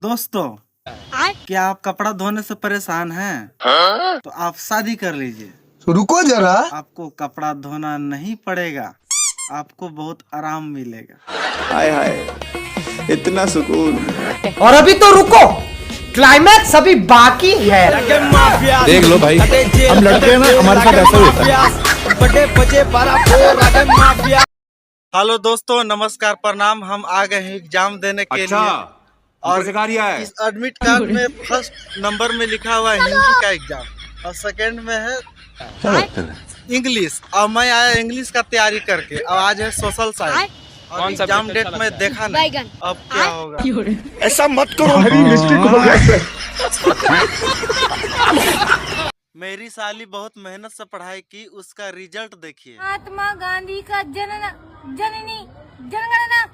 दोस्तों, क्या आप कपड़ा धोने से परेशान हैं? तो आप शादी कर लीजिए। रुको जरा। आपको कपड़ा धोना नहीं पड़ेगा, आपको बहुत आराम मिलेगा। हाय हाय, इतना सुकून। और अभी तो रुको, क्लाइमैक्स अभी बाकी है। देख लो भाई, हम लड़के हैं ना, हमारे साथ ऐसा ही होता है। हेलो दोस्तों, नमस्कार, प्रणाम। हम आ गए हैं एग्जाम देने के लिए। और इस एडमिट कार्ड में फर्स्ट नंबर में लिखा हुआ है हिंदी का एग्जाम और सेकंड में है इंग्लिश। और मैं आया इंग्लिश का तैयारी करके। अब आज है सोशल साइंस और एग्जाम डेट में देखा नहीं, अब क्या होगा। ऐसा मत करो। मेरी साली बहुत मेहनत से पढ़ाई की, उसका रिजल्ट देखिए। महात्मा गांधी का जननी जनगणना